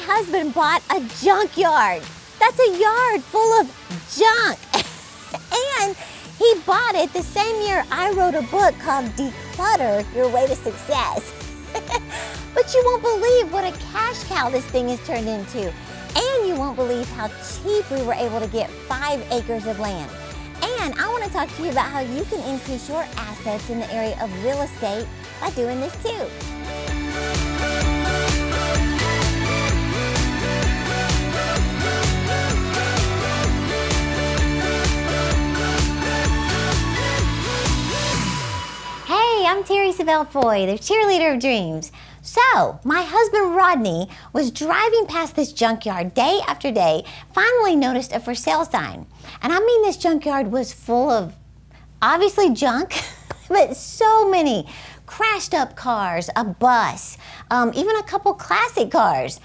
husband bought a junkyard. That's a yard full of junk. And he bought it the same year I wrote a book called Declutter Your Way to Success. But you won't believe what a cash cow this thing has turned into. And you won't believe how cheap we were able to get 5 acres of land. And I want to talk to you about how you can increase your assets in the area of real estate by doing this too. Hey, I'm Terry Savelle Foy, the cheerleader of dreams. So, my husband Rodney was driving past this junkyard day after day, finally noticed a for sale sign. And I mean, this junkyard was full of, obviously junk, but so many crashed up cars, a bus, even a couple classic cars.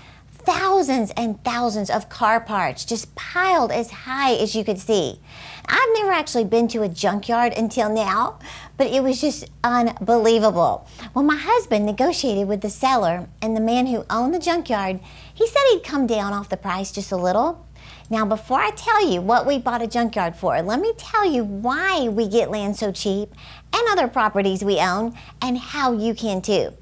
Thousands and thousands of car parts just piled as high as you could see. I've never actually been to a junkyard until now, but it was just unbelievable. Well, my husband negotiated with the seller and the man who owned the junkyard. He said he'd come down off the price just a little. Now, before I tell you what we bought a junkyard for, let me tell you why we get land so cheap and other properties we own and how you can too.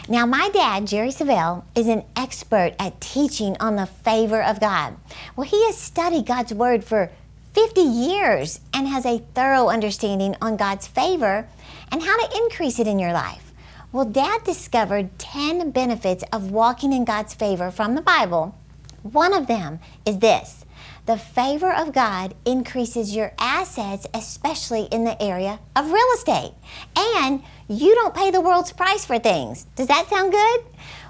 Now, my dad, Jerry Savelle, is an expert at teaching on the favor of God. Well, he has studied God's Word for 50 years and has a thorough understanding on God's favor and how to increase it in your life. Well, Dad discovered 10 benefits of walking in God's favor from the Bible. One of them is this: the favor of God increases your assets, especially in the area of real estate. And you don't pay the world's price for things. Does that sound good?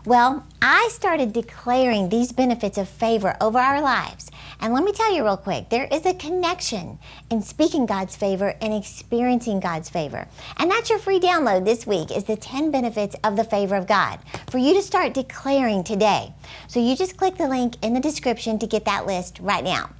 Well, I started declaring these benefits of favor over our lives. And let me tell you real quick, there is a connection in speaking God's favor and experiencing God's favor. And that's your free download this week, is the 10 benefits of the favor of God for you to start declaring today. So you just click the link in the description to get that list right now.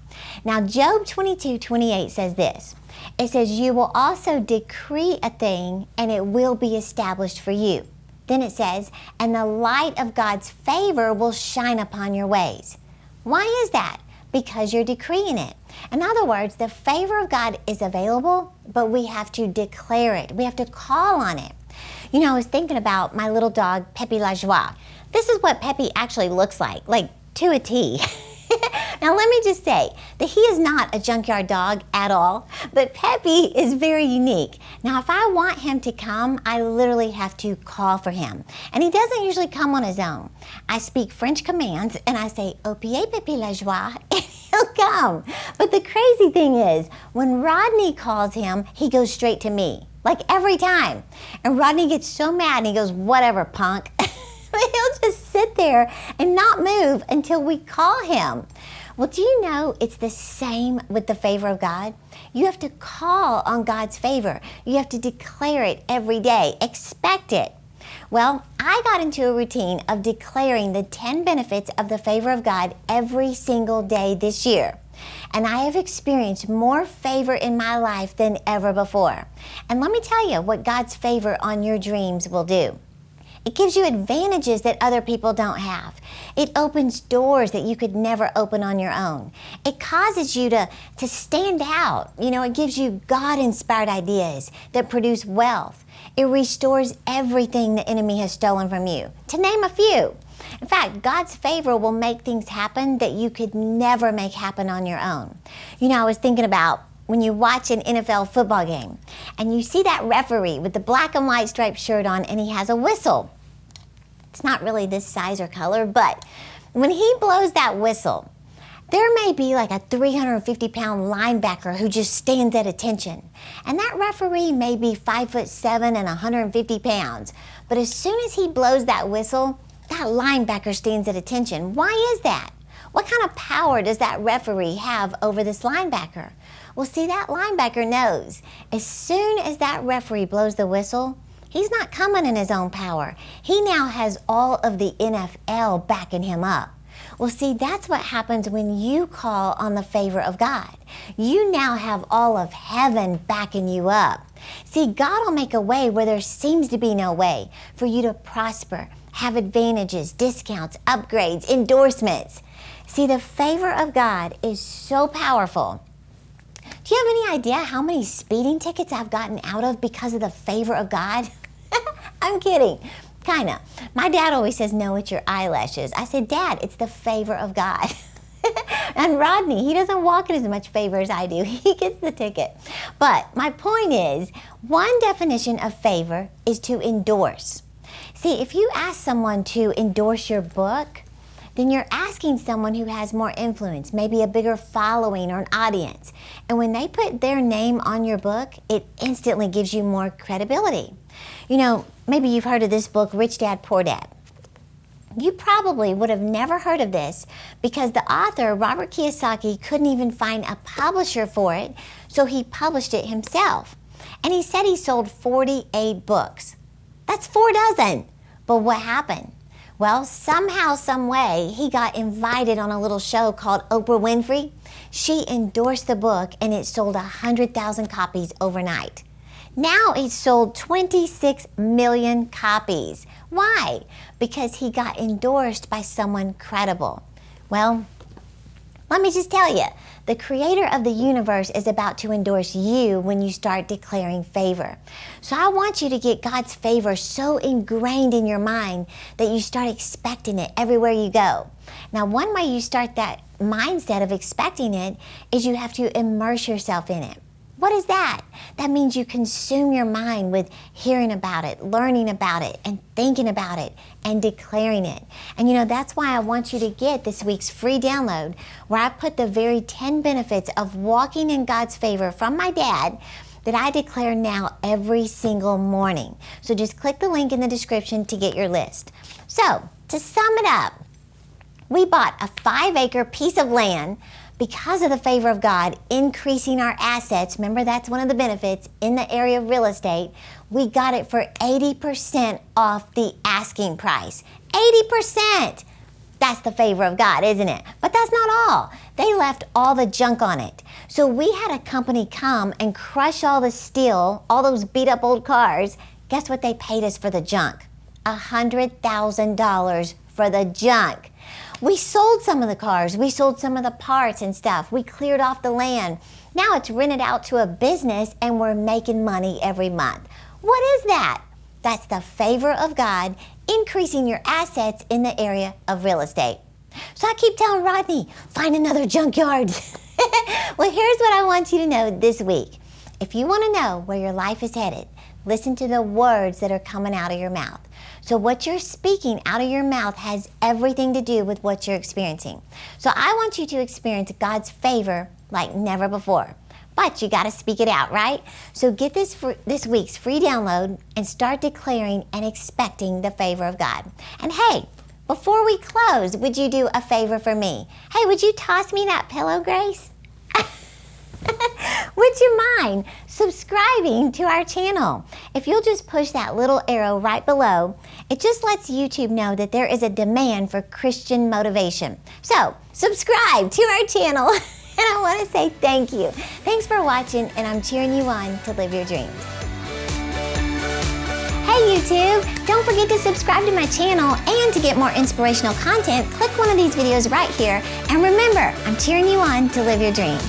Now, Job 22:28 says this. It says, "You will also decree a thing and it will be established for you." Then it says, "And the light of God's favor will shine upon your ways." Why is that? Because you're decreeing it. In other words, the favor of God is available, but we have to declare it. We have to call on it. You know, I was thinking about my little dog, Pepe La Joie. This is what Pepe actually looks like to a T. Now, let me just say that he is not a junkyard dog at all, but Pepe is very unique. Now, if I want him to come, I literally have to call for him. And he doesn't usually come on his own. I speak French commands and I say, "Opier Pepe La Joie," and he'll come. But the crazy thing is, when Rodney calls him, he goes straight to me, like every time. And Rodney gets so mad and he goes, "Whatever, punk." He'll just sit there and not move until we call him. Well, do you know it's the same with the favor of God? You have to call on God's favor. You have to declare it every day. Expect it. Well, I got into a routine of declaring the 10 benefits of the favor of God every single day this year. And I have experienced more favor in my life than ever before. And let me tell you what God's favor on your dreams will do. It gives you advantages that other people don't have. It opens doors that you could never open on your own. It causes you to stand out. You know, it gives you God-inspired ideas that produce wealth. It restores everything the enemy has stolen from you, to name a few. In fact, God's favor will make things happen that you could never make happen on your own. You know, I was thinking about when you watch an NFL football game and you see that referee with the black and white striped shirt on and he has a whistle. It's not really this size or color, but when he blows that whistle, there may be like a 350-pound linebacker who just stands at attention. And that referee may be 5'7" and 150 pounds. But as soon as he blows that whistle, that linebacker stands at attention. Why is that? What kind of power does that referee have over this linebacker? Well, see, that linebacker knows as soon as that referee blows the whistle, he's not coming in his own power. He now has all of the NFL backing him up. Well, see, that's what happens when you call on the favor of God. You now have all of heaven backing you up. See, God will make a way where there seems to be no way for you to prosper, have advantages, discounts, upgrades, endorsements. See, the favor of God is so powerful. Do you have any idea how many speeding tickets I've gotten out of because of the favor of God? I'm kidding. Kinda. My dad always says, no, it's your eyelashes. I said, Dad, it's the favor of God. And Rodney, he doesn't walk in as much favor as I do. He gets the ticket. But my point is, one definition of favor is to endorse. See, if you ask someone to endorse your book, then you're asking someone who has more influence, maybe a bigger following or an audience. And when they put their name on your book, it instantly gives you more credibility. You know, maybe you've heard of this book, Rich Dad, Poor Dad. You probably would have never heard of this because the author, Robert Kiyosaki, couldn't even find a publisher for it, so he published it himself. And he said he sold 48 books. That's 4 dozen. But what happened? Well, somehow, some way, he got invited on a little show called Oprah Winfrey. She endorsed the book and it sold 100,000 copies overnight. Now it's sold 26 million copies. Why? Because he got endorsed by someone credible. Well, let me just tell you, the creator of the universe is about to endorse you when you start declaring favor. So I want you to get God's favor so ingrained in your mind that you start expecting it everywhere you go. Now, one way you start that mindset of expecting it is you have to immerse yourself in it. What is that? That means you consume your mind with hearing about it, learning about it, and thinking about it, and declaring it. And you know, that's why I want you to get this week's free download, where I put the very 10 benefits of walking in God's favor from my dad that I declare now every single morning. So just click the link in the description to get your list. So, to sum it up, we bought a 5-acre piece of land because of the favor of God, increasing our assets. Remember, that's one of the benefits in the area of real estate. We got it for 80% off the asking price. 80%! That's the favor of God, isn't it? But that's not all. They left all the junk on it. So we had a company come and crush all the steel, all those beat up old cars. Guess what they paid us for the junk? $100,000 for the junk. We sold some of the cars. We sold some of the parts and stuff. We cleared off the land. Now it's rented out to a business and we're making money every month. What is that? That's the favor of God increasing your assets in the area of real estate. So I keep telling Rodney, find another junkyard. Well, here's what I want you to know this week. If you want to know where your life is headed, listen to the words that are coming out of your mouth. So what you're speaking out of your mouth has everything to do with what you're experiencing. So I want you to experience God's favor like never before. But you got to speak it out, right? So get this week's free download and start declaring and expecting the favor of God. And hey, before we close, would you do a favor for me? Hey, would you toss me that pillow, Grace? Would you mind subscribing to our channel? If you'll just push that little arrow right below, it just lets YouTube know that there is a demand for Christian motivation. So subscribe to our channel, and I want to say thank you. Thanks for watching, and I'm cheering you on to live your dreams. Hey YouTube, don't forget to subscribe to my channel, and to get more inspirational content, click one of these videos right here. And remember, I'm cheering you on to live your dreams.